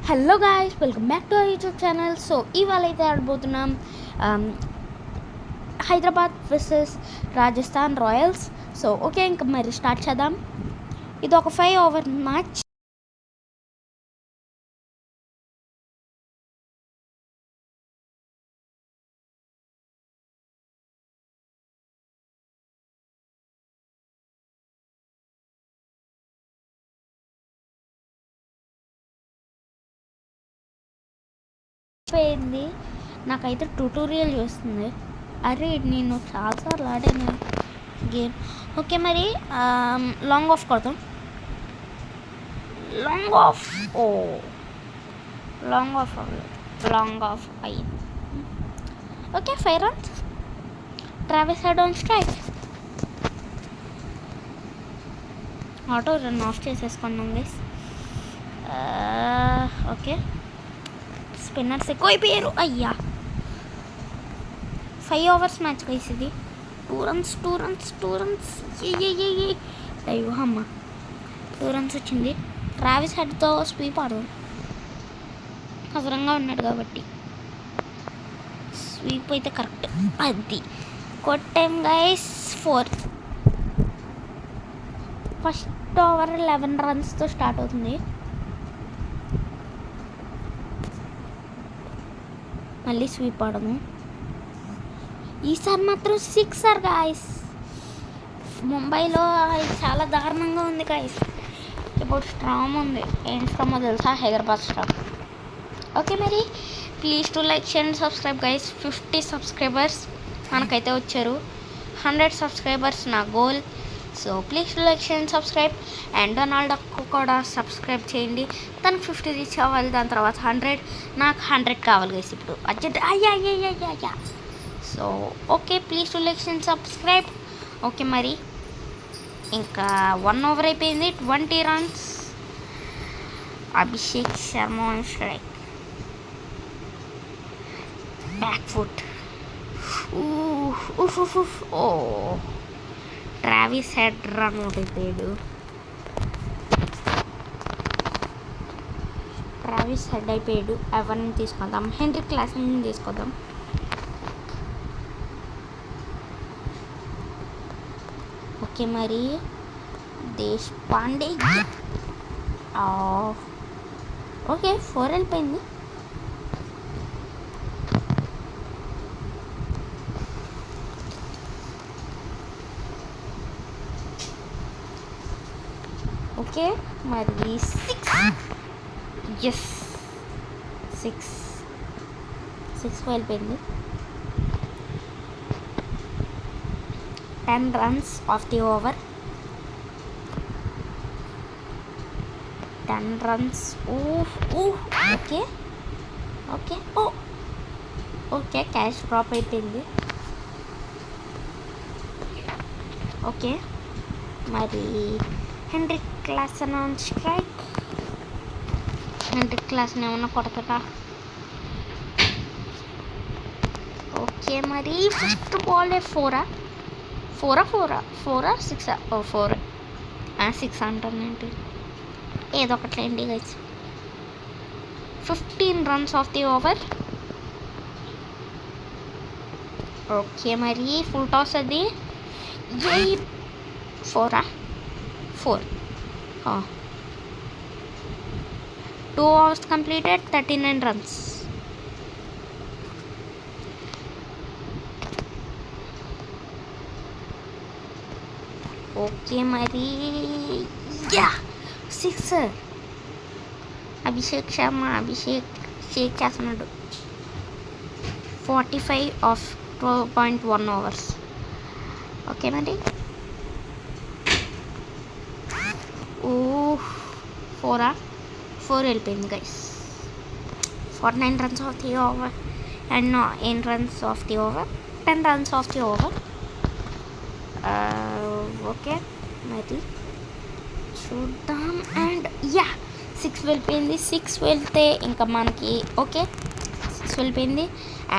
Hello guys, welcome back to our YouTube channel. So ఇవాళ అయితే ఆడబోతున్నాం Hyderabad versus Rajasthan royals. So okay, ఇంకా మరి స్టార్ట్ చేద్దాం. ఇది ఒక 5 ఓవర్ మ్యాచ్. అయిపోయింది, నాకైతే ట్యూటోరియల్ చూస్తుంది. అరే నేను చాలాసార్లు ఆడాను గేమ్. ఓకే మరి లాంగ్ ఆఫ్ కొడతాం. లాంగ్ ఆఫ్ లాంగ్ ఆఫ్ అయ్యింది. Okay, 5 runs. Travis head on strike. Auto run of చేసేసుకున్నాం గైస్. ఓకే, స్పిన్నర్స్ ఎక్కువ అయిపోయారు. అయ్యా, 5 overs మ్యాచ్ గైస్ ఇది. 2 runs. అయ్యో అమ్మ, 2 runs వచ్చింది. ట్రావిస్ హెడ్తో స్వీప్ ఆడు, అవసరంగా ఉన్నాడు కాబట్టి స్వీప్ అయితే కరెక్ట్. అది కొట్టాం గైస్. 4. ఫస్ట్ ఓవర్ 11 runsతో స్టార్ట్ అవుతుంది. మళ్ళీ స్వీప్ ఆడము. ఈసారి మాత్రం 6 గాయస్. ముంబైలో చాలా దారుణంగా ఉంది గాయస్. ఇప్పుడు స్ట్రామ్ ఉంది. ఏం స్ట్రామో తెలుసా? హైదరాబాద్ స్ట్రామ్. ఓకే మరి please to like share and subscribe guys. 50 subscribers మనకైతే వచ్చారు. 100 subscribers నా గోల్. So please to like share and subscribe. And డొనాల్డ్కు కూడా సబ్స్క్రైబ్ చేయండి. తనకు 50 రీచ్ అవ్వాలి, దాని తర్వాత 100, నాకు 100 కావాలి గైస్ ఇప్పుడు అర్జెంట్. అయ్యా. So okay, please to like share and subscribe. Okay మరి ఇంకా 1 over అయిపోయింది. 20 runs. Abhishek Sharma on strike. Back foot. Oh, Travis Head run out అయిపోయాడు. ఎవరిని తీసుకుందాం? హెన్రిక్ క్లాసెన్ని తీసుకుందాం. ఓకే మరి దేశ్ పాండే. ఓకే, 4 వెళ్ళిపోయింది. ఓకే మరి 6 వెళ్ళిపోయింది. 10 runs of the over. 10 runs. Okay catch drop అయిపోయింది. ఓకే మరి Heinrich Klaasen on strike. Heinrich Klaasen ఏమన్నా కొడతాడా? ఓకే మరి ఫస్ట్ బాల్ 4 6 4 6 అంటానండి, ఏదో ఒకట్లేండి guys. 15 runs of the over. Okay మరి ఫుల్ టాస్ అది. 4 2 overs completed, 39 runs. ఓకే మరి 6. అభిషేక్ శర్మ షేక్ చేస్తున్నాడు. 45 of 12.1 overs. ఓకే మరి 4 వెళ్ళిపోయింది guys. 49 runs of the over and 8 runs of the over. 10 runs of the over. Okay మరి చూద్దాం. అండ్ 6 వెళ్ళిపోయింది. 6 వెళ్తే ఇంకా మనకి ఓకే 6 వెళ్ళిపోయింది.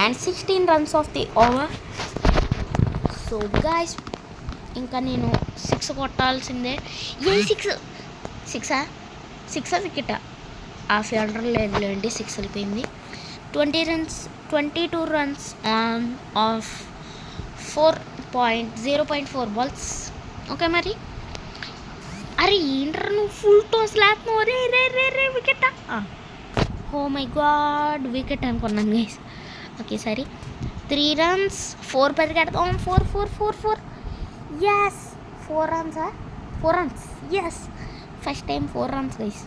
And 16 runs of the over. So guys ఇంకా నేను 6 కొట్టాల్సిందే. 6 వికెటా? హాఫ్ ఆర్డర్ లేదులేండి, 6 వెళ్ళిపోయింది. 22 runs on of 0.4 balls. Okay మరి. అరే ఏంటర్ నువ్వు ఫుల్ టోస్ లేస్తున్నావు, రే రే రే రే వికెటా? ఓ మై గాడ్, వికెట్ అనుకున్నాను గైస్. ఓకే సరే, 3 runs 4 పరిగెడతాం. 4 yes, 4 runs. 4 runs yes, first time 4 runs guys.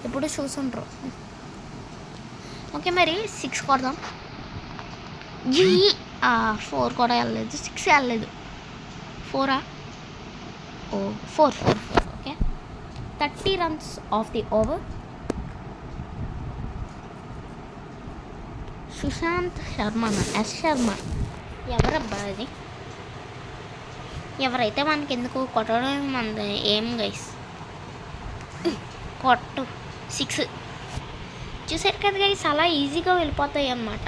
ఎప్పుడు చూసుంటారు. ఓకే మరి 6 కొడదాం. 4 కూడా వెళ్ళలేదు, 6 వెళ్ళలేదు. 4 ఓ 4. Okay, 30 runs of the over. Sushant Sharma, S Sharma. ఎవరబ్బా అది? ఎవరైతే మనకి ఎందుకు కొట్టడం మన ఏం గైస్. కొట్టు 6. చూసారు కదా గైస్, అలా ఈజీగా వెళ్ళిపోతాయి అన్నమాట.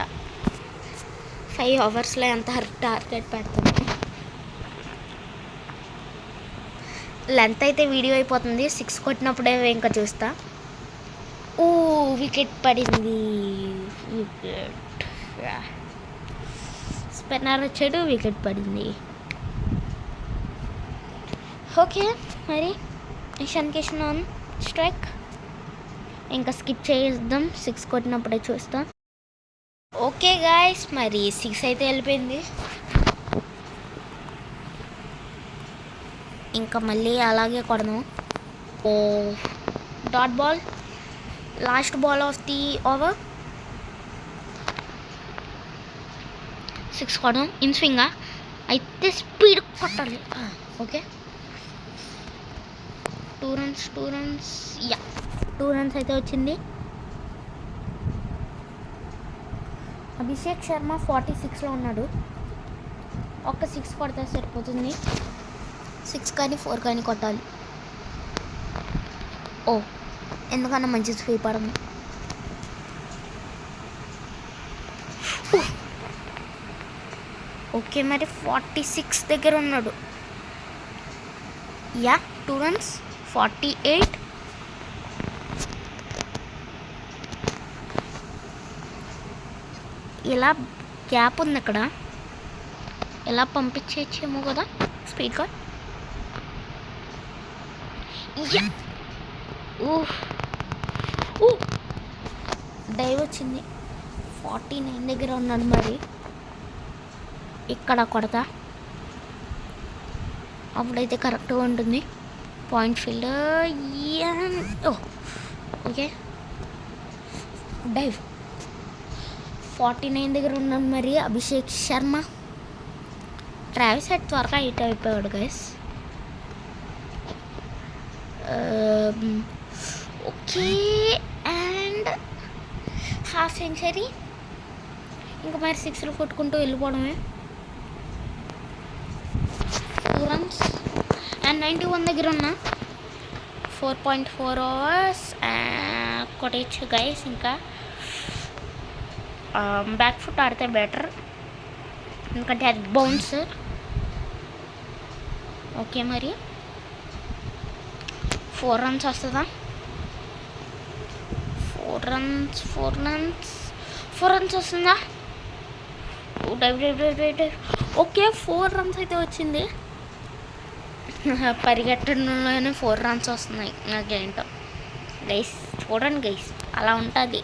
5 అవర్స్లో ఎంత టార్గెట్ పెడుతుంది. లెంత్ అయితే వీడియో అయిపోతుంది. 6 కొట్టినప్పుడే ఇంకా చూస్తా. ఓ వికెట్ పడింది. వికెట్ స్పిన్నర్ వచ్చాడు, వికెట్ పడింది. ఓకే మరి ఇషాన్ కిషన్ ఆన్ స్ట్రైక్. ఇంకా స్కిప్ చేద్దాం, 6 కొట్టినప్పుడే చూస్తాం. ఓకే గాయస్, మరి 6 అయితే వెళ్ళిపోయింది. ఇంకా మళ్ళీ అలాగే కొడదాం. Oh dot ball, last ball of the over. 6 కొడదాం. ఇన్ స్వింగా అయితే స్పీడ్ కొట్టాలి. ఓకే, 2 runs యా, 2 runs అయితే వచ్చింది. అభిషేక్ శర్మ 46లో ఉన్నాడు. ఒక్క 6 కొడితే సరిపోతుంది. 6 కానీ 4 కానీ కొట్టాలి. ఓ ఎందుకన్నా మంచి స్వీప్ ఆడము. ఓకే మరి 46 దగ్గర ఉన్నాడు. Yeah, 2 runs 48. ఇలా గ్యాప్ ఉంది అక్కడ, ఇలా పంపించేమో కదా స్పీడ్గా. డైవ్ వచ్చింది. 49 దగ్గర ఉన్నాడు. మరి ఇక్కడ కొడతా, అప్పుడైతే కరెక్ట్గా ఉంటుంది. Point field. Okay, dive. 49 దగ్గర ఉన్నాడు మరి అభిషేక్ శర్మ. ట్రావిస్ హెడ్ త్వరగా హిట్ అయిపోయాడు guys. Okay, and half century. ఇంకా మరి 6లు కొట్టుకుంటూ వెళ్ళిపోవడమే. 2 runs అండ్ 91 దగ్గర ఉన్నా. 4.4 hours కొట్టచ్చు గైస్. ఇంకా బ్యాక్ ఫుట్ ఆడితే బెటర్, ఎందుకంటే అది బౌన్సర్. ఓకే మరి 4 runs వస్తుందా? 4 runs వస్తుందా? ఓకే, 4 runs అయితే వచ్చింది. పరిగెట్టడంలోనే 4 runs వస్తున్నాయి నాకేంటో గైస్. చూడండి గైస్, అలా ఉంటుంది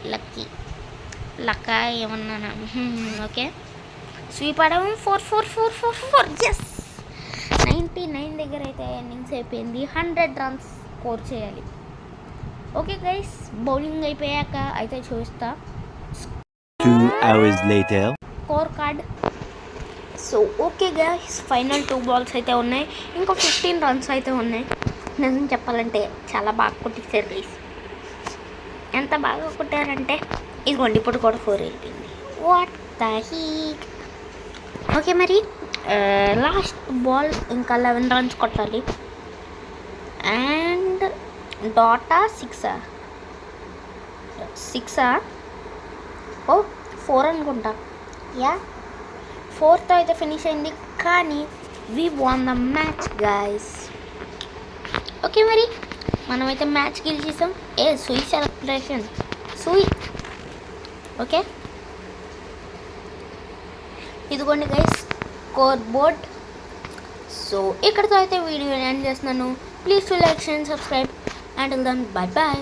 లక్క ఏమన్నా. ఓకే, స్వీప్ ఆడాము. 4 ఎస్, 99 దగ్గర అయితే ఇన్నింగ్స్ అయిపోయింది. 100 runs స్కోర్ చేయాలి. ఓకే గైస్, బౌలింగ్ అయిపోయాక అయితే చూస్తా 2 hours later. Score card. So okay guys, final 2 balls అయితే ఉన్నాయి. ఇంకా 15 runs అయితే ఉన్నాయి. నిజం చెప్పాలంటే చాలా బాగా కొట్టేశారు గైస్. ఎంత బాగా కొట్టారంటే ఇదిగోండి, ఇప్పుడు కూడా 4 అయిపోయింది. What the heck. ఓకే మరి లాస్ట్ బాల్ ఇంకా 11 runs కొట్టాలి. అండ్ డాటా 6 ఓ 4 అనుకుంటా. యా, 4తో అయితే ఫినిష్ అయింది. కానీ we won the match guys. Okay మరి మనమైతే మ్యాచ్ గెలిచేసాం. సూయి సెలబ్రేషన్ సూయి. ఓకే, ఇదిగోండి గైస్ స్కోర్ బోర్డ్. సో ఇక్కడితో అయితే వీడియో ఎండ్ చేస్తున్నాను. Please to like, share, subscribe. Until then bye bye.